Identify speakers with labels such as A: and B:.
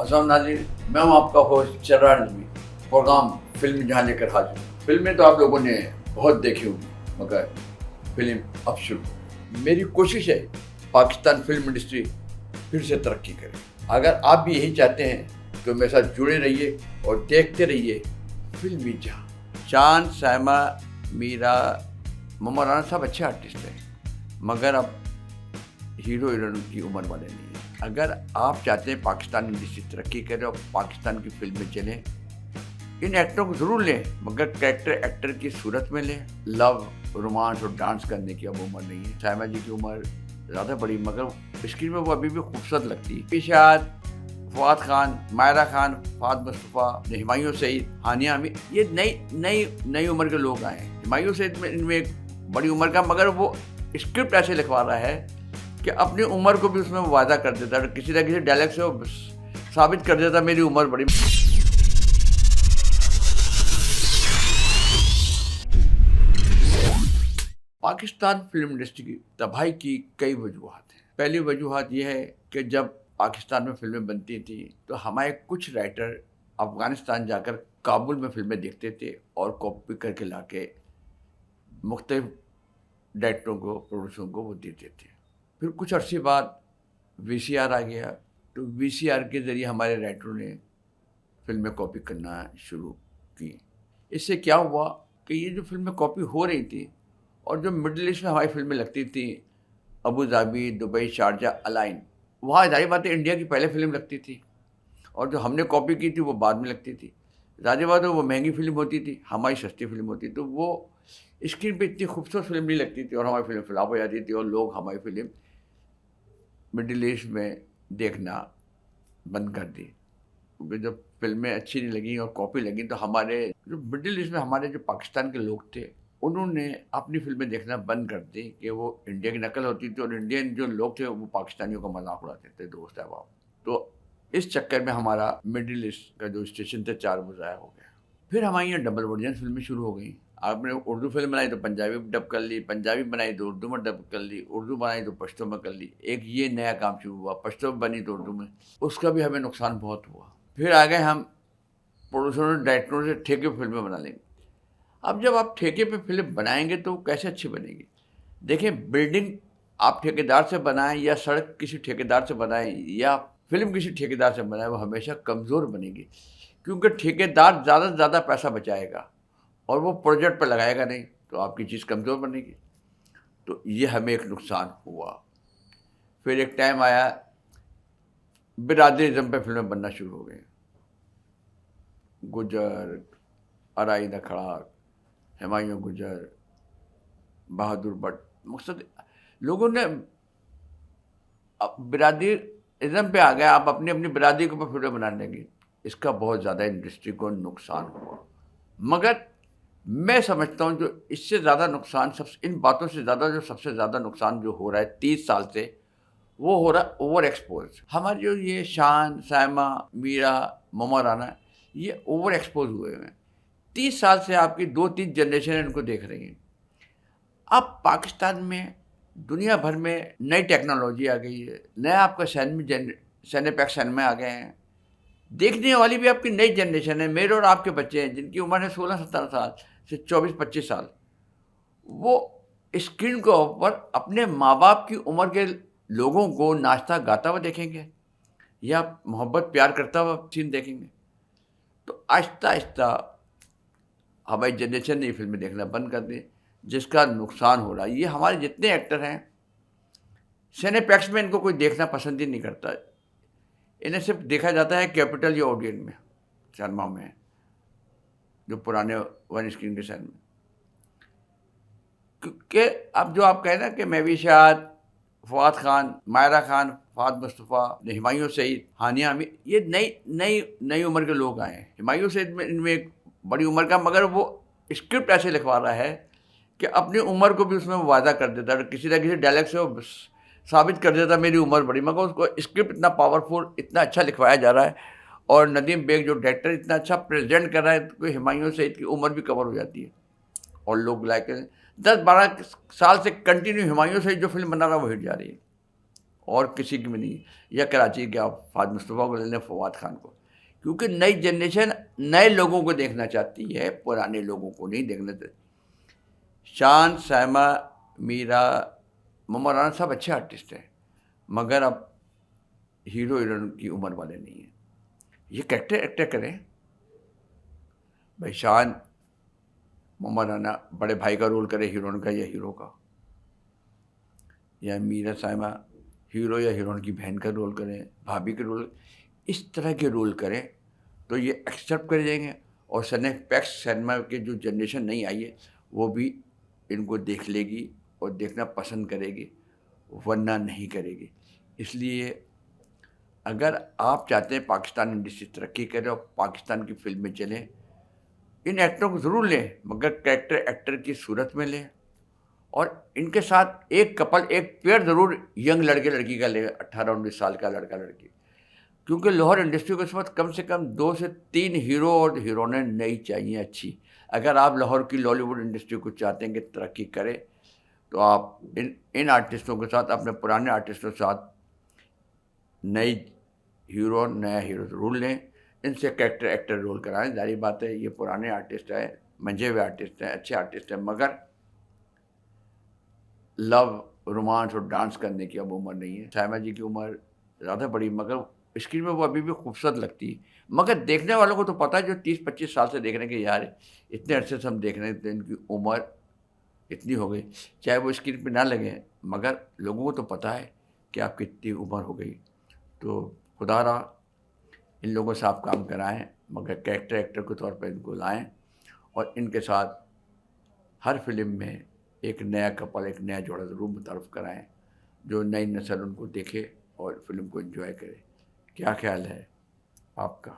A: अस्सलाम नाज़रीन, मैं हूं आपका होस्ट चर्रार नज़मी। प्रोग्राम फिल्म जहां लेकर हाजिर। फिल्में तो आप लोगों ने बहुत देखी होंगी, मगर फिल्म अब शुरू। मेरी कोशिश है पाकिस्तान फिल्म इंडस्ट्री फिर से तरक्की करे। अगर आप भी यही चाहते हैं तो मेरे साथ जुड़े रहिए और देखते रहिए फिल्मी जहां। शान, सायमा, मीरा, मोमा राना सब अच्छे आर्टिस्ट हैं, मगर अब हीरो हीरोइन की उम्र वाले नहीं है। अगर आप चाहते हैं पाकिस्तान इंडस्ट्री तरक्की करे और पाकिस्तान की फिल्में चलें, इन एक्टरों को ज़रूर लें, मगर कैरेक्टर एक्टर की सूरत में लें। लव, रोमांस और डांस करने की अब उम्र नहीं है। सायमा जी की उम्र ज़्यादा बड़ी, मगर स्क्रीन में वो अभी भी खूबसूरत लगती है। इशाद, फवाद खान, मायरा खान, फाद मुस्तफ़ा, हुमायूं सईद, हानिया अमीर, ये नई उम्र के लोग आए हैं। हुमायूं सईद में इनमें एक बड़ी उम्र का, मगर वो स्क्रिप्ट ऐसे लिखवा रहा है कि अपनी उम्र को भी उसमें वादा कर देता है, किसी न किसी डायलॉग से वो साबित कर देता मेरी उम्र बड़ी। पाकिस्तान फिल्म इंडस्ट्री की तबाही की कई वजूहत हैं। पहली वजूहत यह है कि जब पाकिस्तान में फिल्में बनती थी तो हमारे कुछ राइटर अफ़गानिस्तान जाकर काबुल में फिल्में देखते थे और कॉपी करके लाके मुख्तलिफ डायरेक्टरों को, प्रोड्यूसरों को वो देते थे। फिर कुछ अरसे बाद वीसीआर आ गया, तो वीसीआर के ज़रिए हमारे राइटरों ने फिल्में कॉपी करना शुरू की। इससे क्या हुआ कि ये जो फिल्में कॉपी हो रही थी और जो मिडिल ईस्ट में हमारी फिल्में लगती थी, Abu Dhabi, Dubai, Sharjah, align, वहाँ जाहिर बात है इंडिया की पहले फिल्म लगती थी और जो हमने कॉपी की थी वो बाद में लगती थी। ज़ाहिर बात है वो महंगी फिल्म होती थी, हमारी सस्ती फिल्म होती, तो वो स्क्रीन पे इतनी खूबसूरत फिल्म नहीं लगती थी और हमारी फिल्म फ्लॉप हो जाती थी और लोग हमारी फिल्म मिडिल ईस्ट में देखना बंद कर दी। क्योंकि जब फिल्में अच्छी नहीं लगी और कॉपी लगी तो हमारे जो मिडिल ईस्ट में हमारे जो पाकिस्तान के लोग थे उन्होंने अपनी फिल्में देखना बंद कर दी कि वो इंडिया की नकल होती थी और इंडियन जो लोग थे वो पाकिस्तानियों का मजाक उड़ाते थे, दोस्त अहबाब। तो इस चक्कर में हमारा मिडिल ईस्ट का जो स्टेशन थे 4 वो ज़ाया हो गया। फिर हमारे यहाँ डबल वर्जन फिल्में शुरू हो गई। आपने उर्दू फिल्म बनाई तो पंजाबी में डब कर ली, पंजाबी बनाई तो उर्दू में डब कर ली, उर्दू बनाई तो पश्तो में कर ली। एक ये नया काम शुरू हुआ, पश्तो में बनी तो उर्दू में, उसका भी हमें नुकसान बहुत हुआ। फिर आ गए हम प्रोड्यूसरों डायरेक्टरों से ठेके पे फिल्में बना लेंगे। अब जब आप ठेके पे फिल्म बनाएंगे तो कैसे अच्छी बनेगी? देखें, बिल्डिंग आप ठेकेदार से बनाएं या सड़क किसी ठेकेदार से बनाएं या फिल्म किसी ठेकेदार से बनाएं, वो हमेशा कमज़ोर बनेगी, क्योंकि ठेकेदार ज़्यादा से ज़्यादा पैसा बचाएगा और वो प्रोजेक्ट पर लगाएगा नहीं, तो आपकी चीज़ कमज़ोर बनेगी। तो ये हमें एक नुकसान हुआ। फिर एक टाइम आया बिरादरीज़म पे फिल्में बनना शुरू हो गई। गुजर, अराई दखड़ाक, हुमायूं गुजर, बहादुर भट्ट, मकसद लोगों ने बिरादरीज़म पे आ गया, आप अपनी अपनी बिरादरी के ऊपर फिल्में बनाने लगी। इसका बहुत ज़्यादा इंडस्ट्री को नुकसान हुआ। मगर मैं समझता हूँ जो इससे ज़्यादा नुकसान, इन बातों से ज़्यादा जो सबसे ज़्यादा नुकसान जो हो रहा है 30 साल से, वो हो रहा है ओवर एक्सपोज। हमारे जो ये शान, सायमा, मीरा, मोमा राना, ये ओवर एक्सपोज हुए हैं। 30 साल से आपकी 2-3 जनरेशन इनको देख रही हैं। अब पाकिस्तान में दुनिया भर में नई टेक्नोलॉजी आ गई है, नया आपका सैनिक सिनेमा आ गए हैं, देखने वाली भी आपकी नई जनरेशन है। मेरे और आपके बच्चे हैं जिनकी उम्र है 16-17 साल से 24-25 साल, वो स्क्रीन के ऊपर अपने माँ बाप की उम्र के लोगों को नाचता गाता हुआ देखेंगे या मोहब्बत प्यार करता हुआ सीन देखेंगे। तो आहिस्ता आहिस्ता हमारी जनरेशन ने ये फिल्में देखना बंद कर दी, जिसका नुकसान हो रहा है। ये हमारे जितने एक्टर हैं सिनेप्लेक्स में इनको कोई देखना पसंद ही नहीं करता, इन्हें सिर्फ देखा जाता है कैपिटल या ओडियन में, सिनेमा में, जो पुराने वन स्क्रीन के सिनेमा में। क्योंकि अब जो आप कहें ना कि महवीशात, फवाद खान, मायरा खान, फाद मुस्तफ़ा, हुमायूं सईद, हानिया अमीर, ये नई उम्र के लोग आए हैं। हुमायूं सईद में इनमें एक बड़ी उम्र का, मगर वो स्क्रिप्ट ऐसे लिखवा रहा है कि अपनी उम्र को भी उसमें वादा कर देता है, किसी न किसी डायलॉग से वो साबित कर देता मेरी उम्र बड़ी, मगर उसको स्क्रिप्ट इतना पावरफुल, इतना अच्छा लिखवाया जा रहा है और नदीम बेग जो डायरेक्टर इतना अच्छा प्रेजेंट कर रहा है तो हुमायूं सईद की उम्र भी कवर हो जाती है और लोग लाइक 10-12 साल से कंटिन्यू हुमायूं सईद जो फिल्म बना रहा है वो हिट जा रही है और किसी की भी नहीं, या कराची के आप फाद मुस्तफ़ा को ले लें, फवाद खान को, क्योंकि नई जनरेशन नए लोगों को देखना चाहती है, पुराने लोगों को नहीं देखना चाहती। शान, सायमा, मीरा, मोहम्मद राना सब अच्छे आर्टिस्ट हैं, मगर अब हीरो हीरोइन की उम्र वाले नहीं हैं। ये कैरेक्टर एक्टर करें भाई। शान, मोहम्मद राना बड़े भाई का रोल करे हीरोइन का या हीरो का, या मीरा साइमा हीरो या हीरोइन की बहन का रोल करें, भाभी के रोल, इस तरह के रोल करें तो ये एक्सेप्ट कर जाएंगे। और सनेफेक्स सिनेमा के जो जनरेशन नहीं आई है वो भी इनको देख लेगी और देखना पसंद करेगी, वरना नहीं करेगी। इसलिए अगर आप चाहते हैं पाकिस्तान इंडस्ट्री तरक्की करे और पाकिस्तान की फिल्में चलें, इन एक्टरों को ज़रूर लें, मगर कैरेक्टर एक्टर की सूरत में लें, और इनके साथ एक कपल, एक पेयर ज़रूर यंग लड़के लड़की का ले, 18-19 साल का लड़का लड़की, क्योंकि लाहौर इंडस्ट्री को इस वक्त कम से कम 2 से 3 हीरो और हीरोइनें नई चाहिए अच्छी। अगर आप लाहौर की लॉलीवुड इंडस्ट्री को चाहते हैं कि तरक्की करे, तो आप इन आर्टिस्टों के साथ, अपने पुराने आर्टिस्टों के साथ नई हीरो, नया हीरो ज़रूर लें, इनसे कैरेक्टर एक्टर रोल कराएं। जारी बात है ये पुराने आर्टिस्ट हैं, मंझे हुए आर्टिस्ट हैं, अच्छे आर्टिस्ट हैं, मगर लव, रोमांस और डांस करने की अब उम्र नहीं है। सायमा जी की उम्र ज़्यादा बड़ी, मगर स्क्रीन में वो अभी भी खूबसूरत लगती है। मगर देखने वालों को तो पता है, जो 30-25 साल से देख रहे हैं कि यार इतने अरसे से हम देख रहे हैं, तो इनकी उम्र इतनी हो गई, चाहे वो स्क्रीन पे ना लगे, मगर लोगों को तो पता है कि आपकी इतनी उम्र हो गई। तो खुदारा इन लोगों से आप काम कराएं, मगर कैरेक्टर एक्टर के तौर पर इनको लाएं, और इनके साथ हर फिल्म में एक नया कपल, एक नया जोड़ा ज़रूर मुतारफ़ कराएं, जो नई नस्ल उनको देखे और फिल्म को एंजॉय करे। क्या ख्याल है आपका?